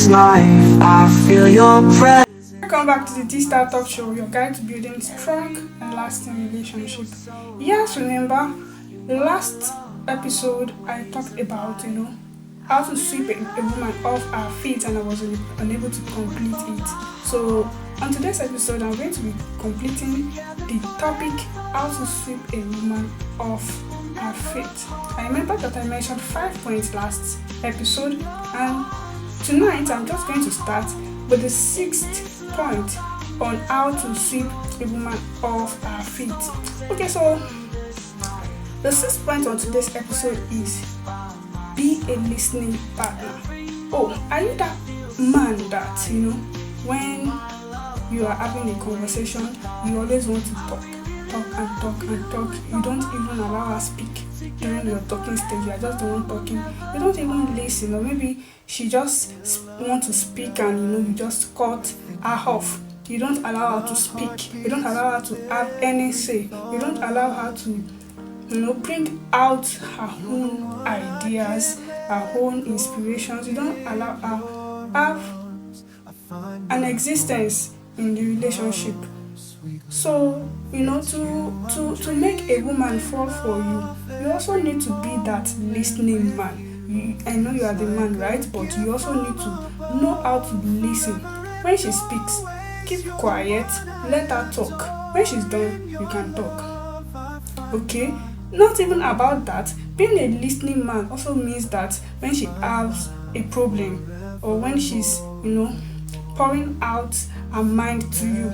life, I feel your presence. Welcome back to the Tstartalks Show, your guide to building strong and lasting relationship. Yes, remember, last episode I talked about, how to sweep a woman off her feet, and I was unable to complete it. So on today's episode, I'm going to be completing the topic, how to sweep a woman off her feet. I remember that I mentioned 5 points last episode, and tonight I'm just going to start with the 6th point on how to sweep a woman off her feet. Okay, so the 6th point on today's episode is be a listening partner. Oh, are you that man that, when you are having a conversation, you always want to talk and talk and talk. You don't even allow her speak during your talking stage. You are just the one talking. You don't even listen, or maybe she just want to speak and you just cut her off. You don't allow her to speak. You don't allow her to have any say. You don't allow her to bring out her own ideas, her own inspirations. You don't allow her have an existence in the relationship. So, to make a woman fall for you, you also need to be that listening man. I know you are the man, right? But you also need to know how to listen. When she speaks, keep quiet, let her talk. When she's done, you can talk. Okay? Not even about that. Being a listening man also means that when she has a problem, or when she's, pouring out her mind to you,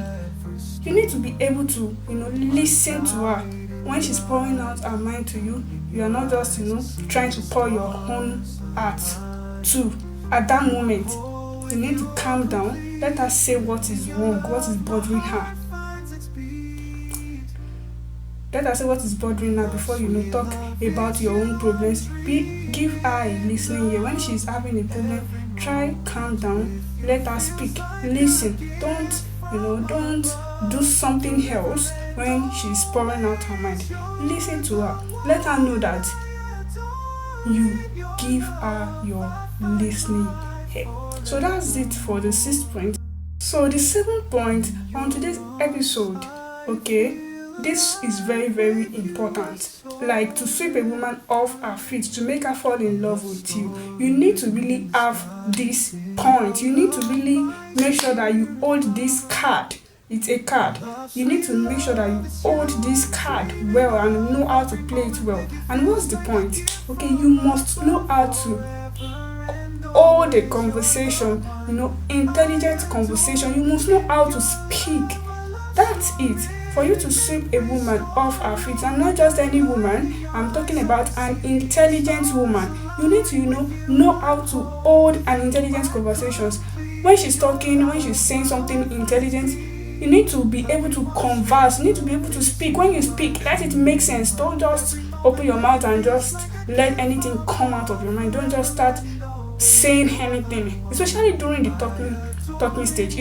you need to be able to, listen to her. When she's pouring out her mind to you, you are not just, trying to pour your own heart to. At that moment, you need to calm down, let her say what is wrong, what is bothering her. Let her say what is bothering her before talk about your own problems. Give her a listening ear. When she's having a problem, try calm down, let her speak. Listen. Don't do something else when she's pouring out her mind. Listen to her. Let her know that you give her your listening ear. So that's it for the 6th point. So the 7th point on today's episode, okay, this is very, very important. Like, to sweep a woman off her feet, to make her fall in love with you, you need to really have this point. You need to really make sure that you hold this card. It's a card. You need to make sure that you hold this card well and know how to play it well. And what's the point? Okay, you must know how to hold a conversation, intelligent conversation. You must know how to speak. That's it. For you to sweep a woman off her feet, and not just any woman, I'm talking about an intelligent woman. You need to, know how to hold an intelligent conversations. When she's talking, when she's saying something intelligent, you need to be able to converse. You need to be able to speak. When you speak, let it make sense. Don't just open your mouth and just let anything come out of your mind. Don't just start saying anything, especially during the talking stage.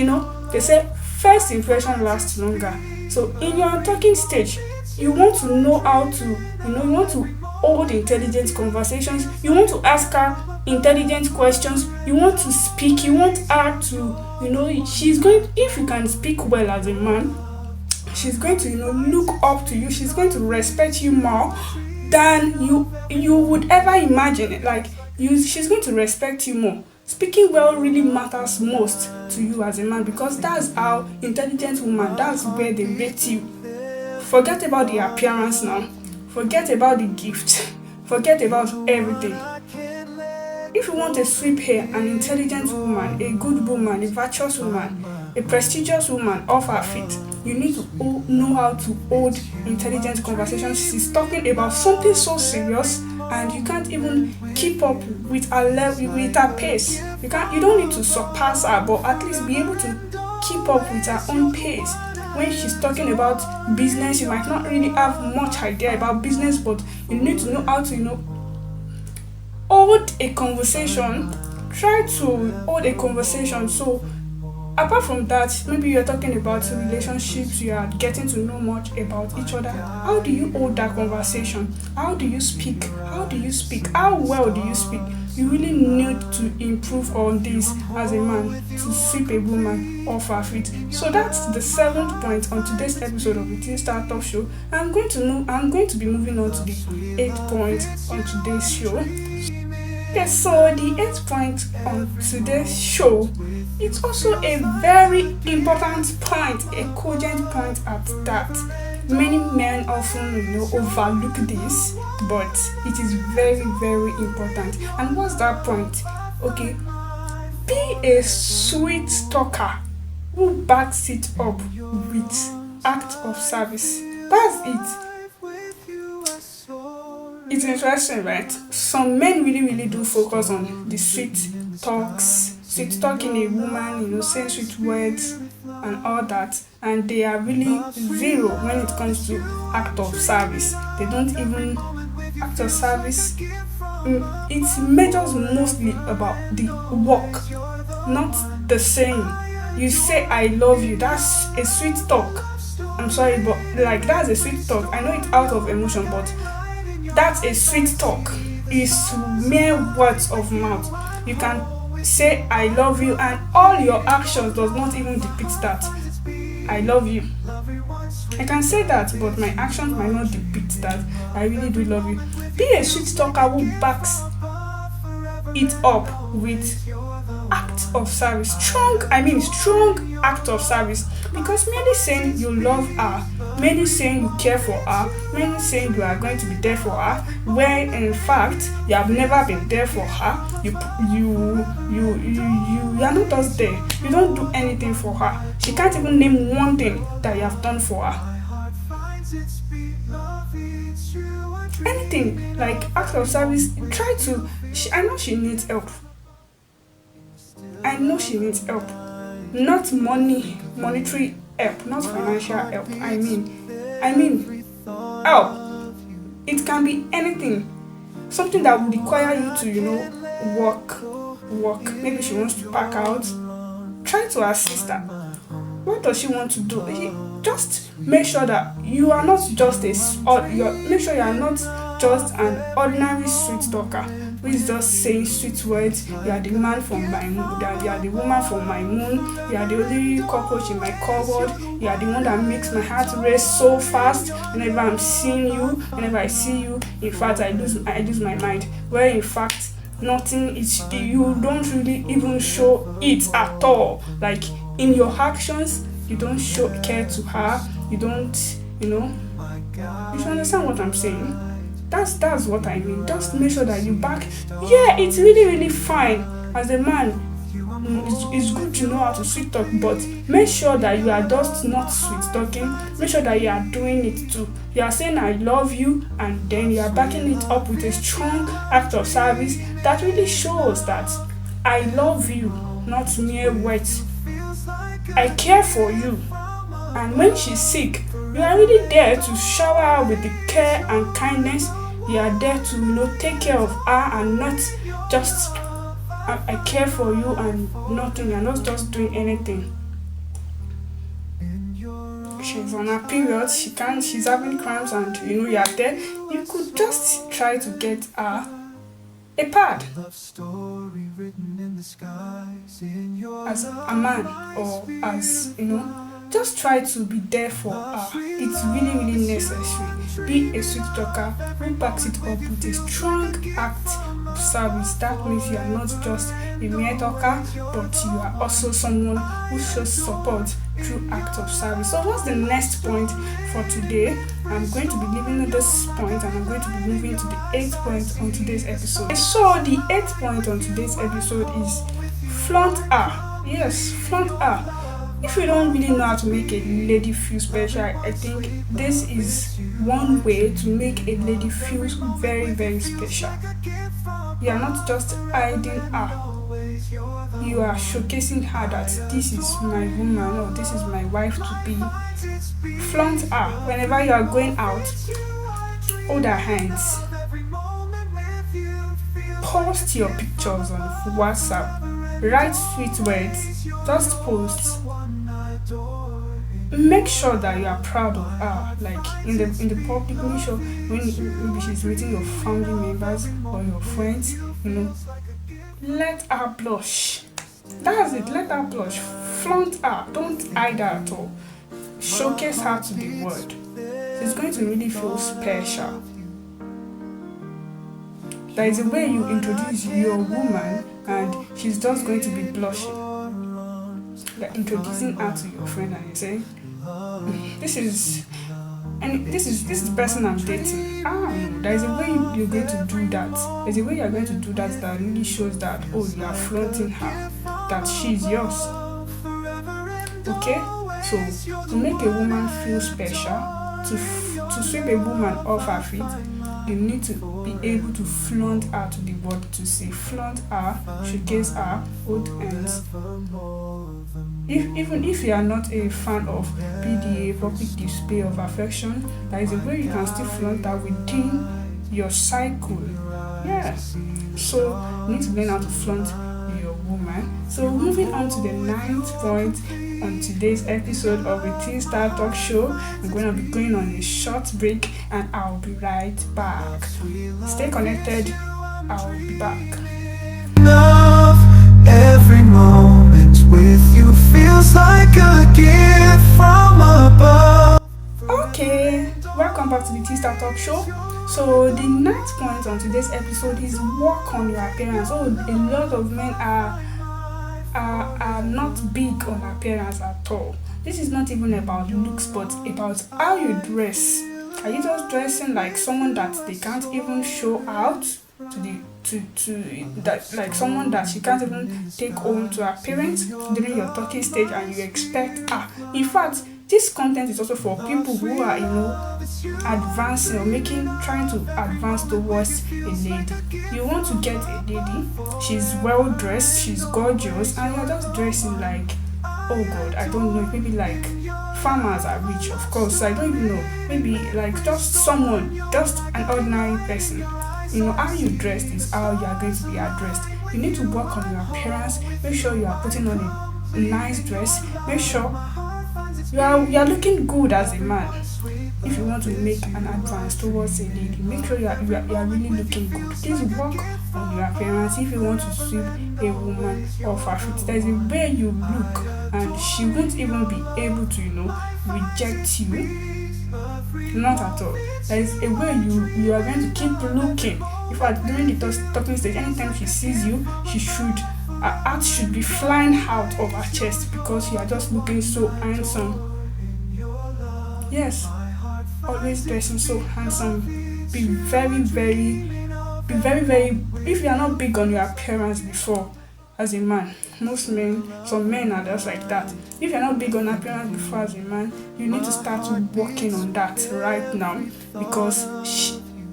They say first impression lasts longer. So in your talking stage, you want to know how to, you want to hold intelligent conversations. You want to ask her intelligent questions. You want to speak. You want her to, she's going, if you can speak well as a man, she's going to, look up to you. She's going to respect you more than you would ever imagine. She's going to respect you more. Speaking well really matters most to you as a man, because that's how intelligent woman, that's where they rate you. Forget about the appearance now. Forget about the gift. Forget about everything. If you want to sweep her, an intelligent woman, a good woman, a virtuous woman, a prestigious woman off her feet, you need to know how to hold intelligent conversations. She's talking about something so serious, and you can't even keep up with her level, with her pace. You don't need to surpass her, but at least be able to keep up with her own pace. When she's talking about business, you might not really have much idea about business, but you need to know how to, hold a conversation. Try to hold a conversation so Apart from that, maybe you're talking about relationships, you are getting to know much about each other. How do you hold that conversation? How do you speak? How do you speak? How well do you speak? You really need to improve on this as a man to sweep a woman off her feet. So that's the seventh point on today's episode of the Tstartalks Show. I'm going to be moving on to the eighth point on today's show. Yes, so the eighth point on today's show, it's also a very important point, a cogent point at that. Many men often, overlook this, but it is very, very important. And what's that point? Okay, be a sweet talker who backs it up with act of service. That's it. It's interesting, right? Some men really, really do focus on the sweet talking a woman, saying sweet words and all that, and they are really zero when it comes to act of service. They don't even act of service. It matters mostly about the work, not the saying. You say I love you, that's a sweet talk. I'm sorry, but that's a sweet talk. I know it's out of emotion, but that's a sweet talk. It's mere words of mouth. You can say I love you and all your actions does not even depict that. I love you. I can say that, but my actions might not depict that I really do love you. Be a sweet talker who backs it up with act of service. Strong act of service. Because merely saying you love her, merely saying you care for her, merely saying you are going to be there for her, where in fact you have never been there for her, you are not just there. You don't do anything for her. She can't even name one thing that you have done for her. Anything like act of service, I know she needs help. Not monetary help, not financial help. I mean help. It can be anything. Something that would require you to, work. Maybe she wants to pack out. Try to assist her. What does she want to do? Just make sure that you are not just make sure you are not just an ordinary sweet talker who is just saying sweet words. You are the man from my moon, you are the woman from my moon, you are the only cockroach in my cupboard, you are the one that makes my heart race so fast whenever I'm seeing you, whenever I see you. In fact, I lose my mind. Where in fact nothing is, you don't really even show it at all. Like in your actions, you don't show care to her. You don't, you should understand what I'm saying. That's what I mean. Just make sure that you back. Yeah, it's really, really fine as a man. It's good to know how to sweet talk, but make sure that you are just not sweet talking. Make sure that you are doing it too. You are saying I love you, and then you are backing it up with a strong act of service that really shows that I love you, not mere words. I care for you, and when she's sick, you are really there to shower her with the care and kindness. You are there to take care of her, and not just I care for you and nothing. You're not just doing anything. She's on her period, she's having cramps, and you are there. You could just try to get her a pad as a man, or as just try to be there for her. It's really, really necessary. Be a sweet talker who backs it up with a strong act of service. That means you are not just a mere talker, but you are also someone who shows support through act of service. So what's the next point for today? I'm going to be leaving this point, and I'm going to be moving to the 8th point on today's episode. So the 8th point on today's episode is flaunt her. Yes, flaunt her. If you don't really know how to make a lady feel special, I think this is one way to make a lady feel very, very special. You are not just hiding her. You are showcasing her that this is my woman, or this is my wife to be. Flaunt her. Whenever you are going out, hold her hands. Post your pictures on WhatsApp. write sweet words, just post. Make sure that you are proud of her, like in the public. Make sure when maybe she's meeting your family members or your friends, let her blush. That's it. Let her blush. Flaunt her. Don't hide her at all. Showcase her to the world. She's going to really feel special. There is a way you introduce your woman, and she's just going to be blushing. You're introducing her to your friend, and you say, "This is the person I'm dating." No, there is a way you're going to do that. There's a way you're going to do that really shows that, oh, you are flaunting her, that she's yours. Okay, so to make a woman feel special, to sweep a woman off her feet, you need to be able to flaunt her to the world to see. Flaunt her, showcase her, hold hands. Even if you are not a fan of PDA, public display of affection, there is a way you can still flaunt her within your cycle. Yeah. So you need to learn how to flaunt your woman. So moving on to the 9th point on today's episode of the Tstartalks Show, I'm going to be going on a short break and I'll be right back. Stay connected. I'll be back. Love, every moment with you feels like a gift from above. Okay, welcome back to the Tstartalks Show. So the 9th point on today's episode is work on your appearance. So a lot of men are not big on appearance at all. This is not even about looks, but about how you dress. Are you just dressing like someone that they can't even show out to that, like someone that she can't even take home to her parents during your talking stage, and you expect in fact, this content is also for people who are advancing or trying to advance towards a lady. You want to get a lady, she's well dressed, she's gorgeous, and you're just dressing like, oh god, I don't know, maybe like farmers are rich, of course, I don't even know, maybe like just an ordinary person. How you dressed is how you are going to be addressed. You need to work on your appearance. Make sure you are putting on a nice dress. Make sure you are looking good as a man. If you want to make an advance towards a lady, make sure you are really looking good. Please work on your appearance. If you want to sweep a woman off her feet, there's a way you look, and she won't even be able to reject you. Not at all. There is a way you are going to keep looking. In fact, during the talking stage, anytime she sees you, her heart should be flying out of her chest because you are just looking so handsome. Yes, always dressing so handsome. Be very, very. If you are not big on your appearance before, as a man, some men are just like that. If you're not big on appearance before as a man, you need to start working on that right now, because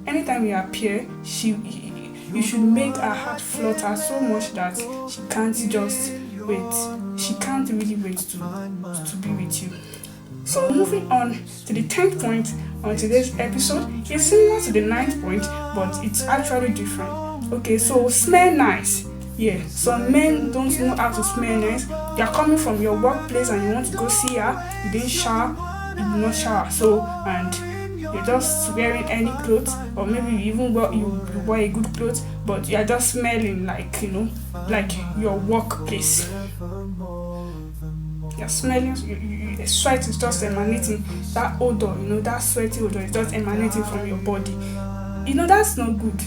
anytime you appear, you should make her heart flutter so much that she can't just wait. She can't really wait to be with you. So moving on to the 10th point on today's episode, it's similar to the 9th point, but it's actually different. Okay, so smell nice. Yeah, some men don't know how to smell nice. They are coming from your workplace and you want to go see her. You didn't shower, you did not shower. And you're just wearing any clothes, or maybe you even wear a good clothes, but you're just smelling like your workplace. You're smelling, the sweat is just emanating. That odor, that sweaty odor is just emanating from your body. That's not good.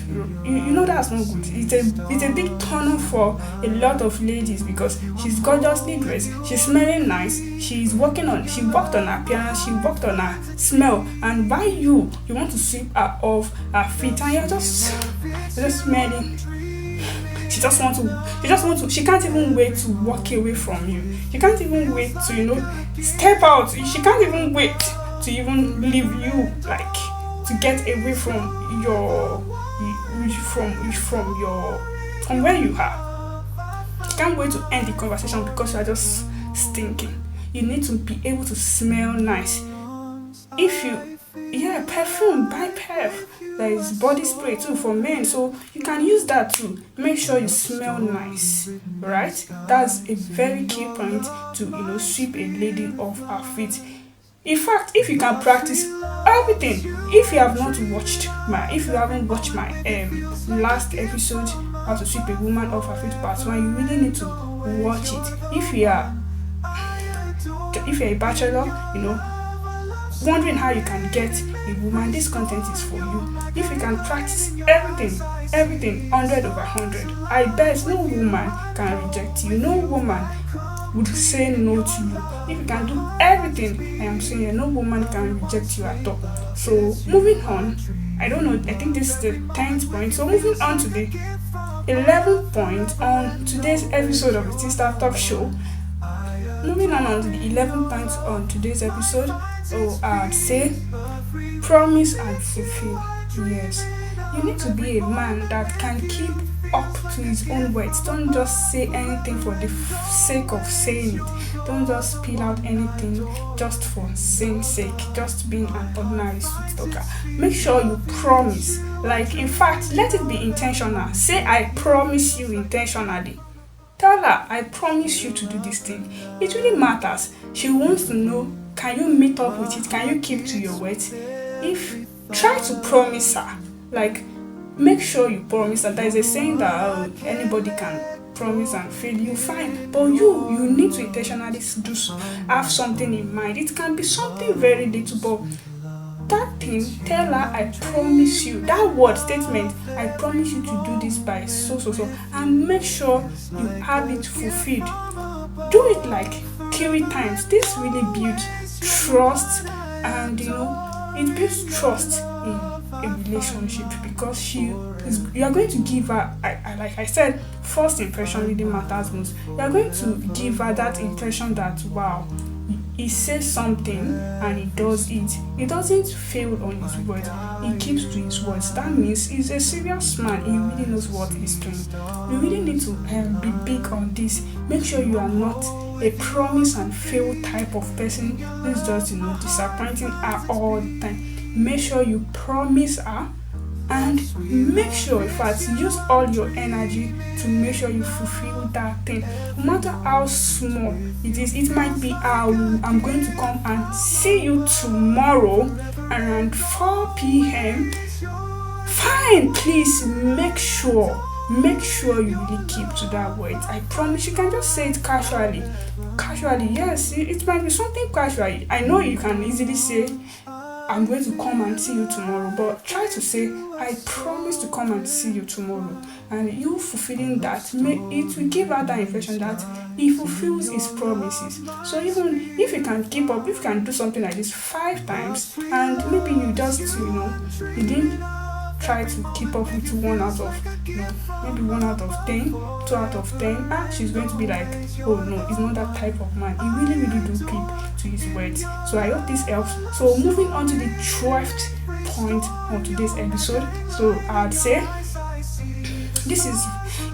That's not good. It's a big turn off for a lot of ladies, because she's gorgeously dressed, she's smelling nice, she worked on her appearance, she worked on her smell, and by you want to sweep her off her feet, and you're just smelling. She can't even wait to walk away from you. She can't even wait to step out. She can't even wait to even leave you, to get away from from where you are. You can't wait to end the conversation because you are just stinking. You need to be able to smell nice. If Yeah, perfume, buy perf. There is body spray too for men, so you can use that too. Make sure you smell nice, right? That's a very key point to sweep a lady off her feet. In fact, if you can practice everything, if you haven't watched my last episode, how to sweep a woman off her feet part one, you really need to watch it. If you're a bachelor, wondering how you can get a woman, this content is for you. If you can practice everything 100 over 100, I bet no woman can reject you. No woman would say no to you. If you can do everything I am saying, no woman can reject you at all. So moving on, I don't know, I think this is the 10th point. So moving on to the 11th point on today's episode of the Tstartalks Show. Moving on to the 11th point on today's episode, so I'd say promise and fulfill. Yes, you need to be a man that can keep up to his own words. Don't just say anything for the sake of saying it. Don't just spill out anything just for saying sake, just being an ordinary sweet talker. Make sure you promise. Like, in fact, let it be intentional. Say I promise you intentionally. Tell her, I promise you to do this thing. It really matters. She wants to know, can you meet up with it? Can you keep to your words? Try to promise her. Like, make sure you promise her. There is a saying that anybody can promise and fail, you fine. But you need to intentionally have something in mind. It can be something very little, but that thing, tell her, I promise you. That word statement, I promise you to do this by so, and make sure you have it fulfilled. Do it like 3 times. This really builds trust, and it builds trust in a relationship, because you are going to give her, like I said, first impression really matters most. You are going to give her that impression that, wow, he says something and he does it. He doesn't fail on his words. He keeps to his words. That means he's a serious man. He really knows what he's doing. You really need to be big on this. Make sure you are not a promise and fail type of person who's just disappointing her all the time. Make sure you promise her, and make sure, in fact, use all your energy to make sure you fulfill that thing, no matter how small it is. It might be, I'm going to come and see you tomorrow around 4 p.m. Fine, please make sure you really keep to that word. I promise. You can just say it casually, yes. It might be something casual. I know you can easily say, I'm going to come and see you tomorrow, but try to say, I promise to come and see you tomorrow. And you fulfilling that, it will give her that impression that he fulfills his promises. So even if you can keep up, if you can do something like this 5 times, and maybe you just, you didn't try to keep up with 1 out of, maybe 1 out of 10, 2 out of 10, she's going to be like, oh no, he's not that type of man. He really do keep to his words. So I hope this helps. So moving on to the 12th point on today's episode. So I'd say this is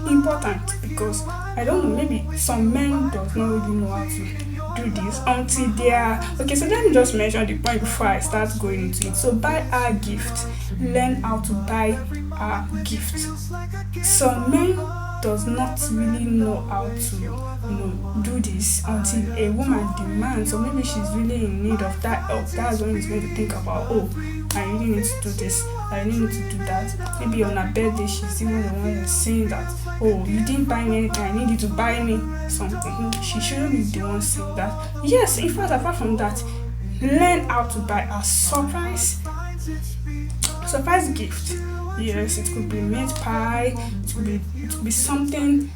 important, because I don't know, maybe some men does not really know how to do this until they are okay. So let me just mention the point before I start going into it. So buy a gift. Learn how to buy a gift. Some men does not really know how to do this until a woman demands, or maybe she's really in need of that help. That's when he's going to think about, oh, I really need to do this, I really need to do that. Maybe on her birthday, she's even the one who's saying that, oh, you didn't buy me anything, I need you to buy me something. She shouldn't be the one saying that. Yes, in fact, apart from that, learn how to buy a surprise gift. Yes, it could be meat pie, it could be something,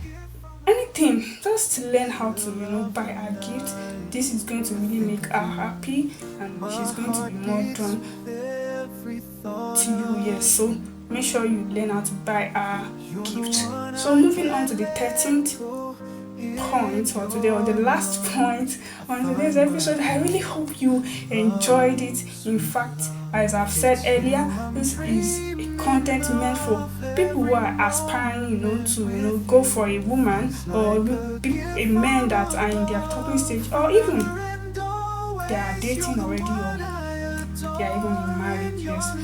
anything. Just learn how to buy a gift. This is going to really make her happy, and she's going to be more drawn to you. Yes, so make sure you learn how to buy a gift. So moving on to the 13th point for today, or the last point on today's episode. I really hope you enjoyed it. In fact, as I've said earlier, this is a content meant for people who are aspiring, to go for a woman, or a man that are in their talking stage, or even they are dating already, or they are even in marriage. Yes,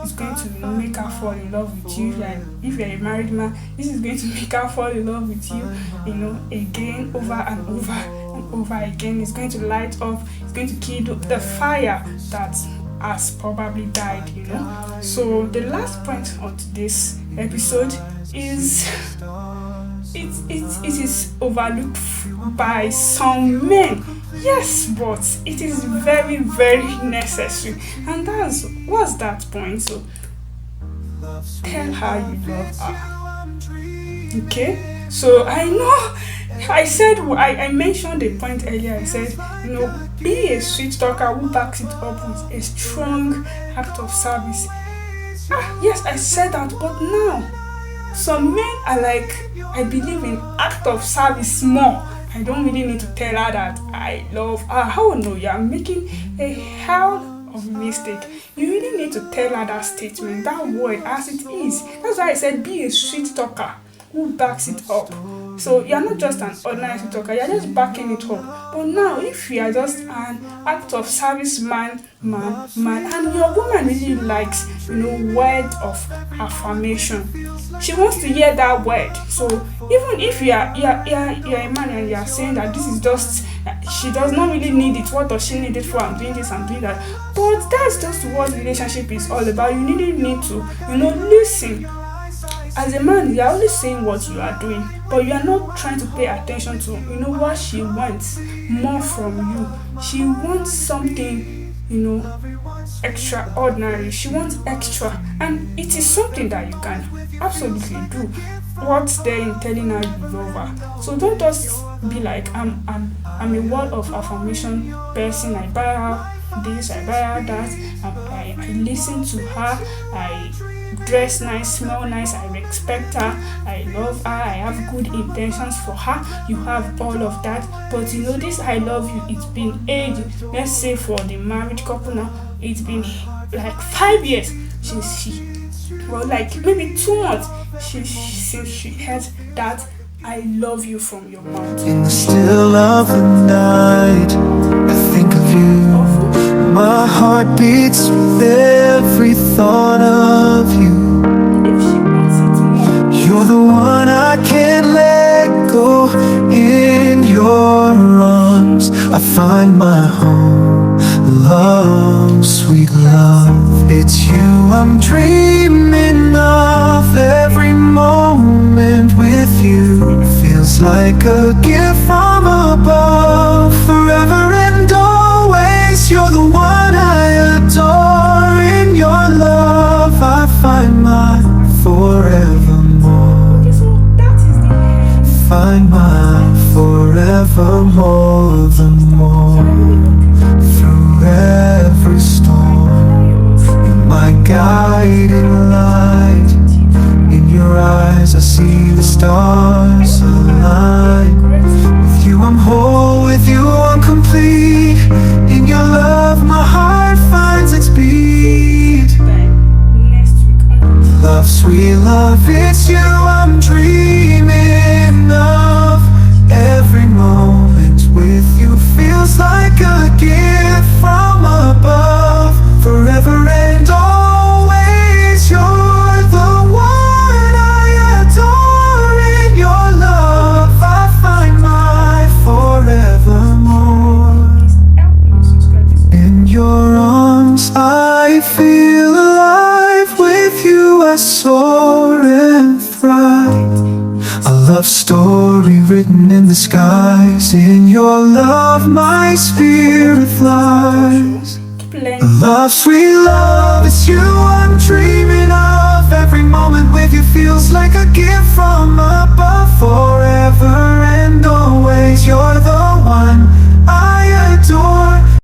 it's going to make her fall in love with you. Like if you're a married man, this is going to make her fall in love with you, again, over and over and over again. It's going to light up, it's going to kill the fire that has probably died. So the last point on today's episode is it is overlooked by some men. Yes, but it is very, very necessary. And what's that point? So tell her you love her. Okay? So I know I mentioned a point earlier. I said, be a sweet talker who backs it up with a strong act of service. Yes, I said that, but now some men are like, I believe in act of service more. I don't really need to tell her that I love her. Oh no, you are making a hell of a mistake. You really need to tell her that statement, that word as it is. That's why I said be a sweet talker who backs it up. So you're not just an ordinary sweet talker, you're just backing it up. But now if you are just an act of service man, and your woman really likes, word of affirmation. She wants to hear that word. So even if you're a man and you're saying that this is just, she does not really need it. What does she need it for? I'm doing this, I'm doing that. But that's just what relationship is all about. You really need to, listen. As a man, you are only saying what you are doing, but you are not trying to pay attention to, what she wants more from you. She wants something, extraordinary. She wants extra, and it is something that you can absolutely do. What's there in telling her you love her? So don't just be like, I'm a word of affirmation person. I buy her this, I buy her that. I listen to her. I dress nice, smell nice, I respect her, I love her, I have good intentions for her. You have all of that, but this I love you, it's been ages. Let's say for the married couple now, it's been like 5 years like maybe 2 months since she heard that I love you from your mouth. In the still of the night, I think of you. My heart beats with every thought of you. If she wants it more, You're the one I can't let go. In your arms I find my home. Love, sweet love, it's you I'm dreaming of. Every moment with you feels like a gift from above. Forever and always, you're the one I adore. In your love I find my forevermore. okay, so that is the end. Find my forevermore, the more. Through every storm, you're my guiding light. In your eyes I see the stars align. With you I'm whole, with you I'm complete. In your love my heart finds its beat. Next week. Love, sweet love, it's you I'm dreaming of. Every moment with you feels like a gift from above. Forever and always, you're the one I adore. In your love I find my forevermore. Help me subscribe. In your arms I feel alive. With you I soar and thrive. A love story written in the skies. In your love my spirit flies. Keep learning. Love, sweet love, it's you I'm dreaming of. Every moment with you feels like a gift from above. Forever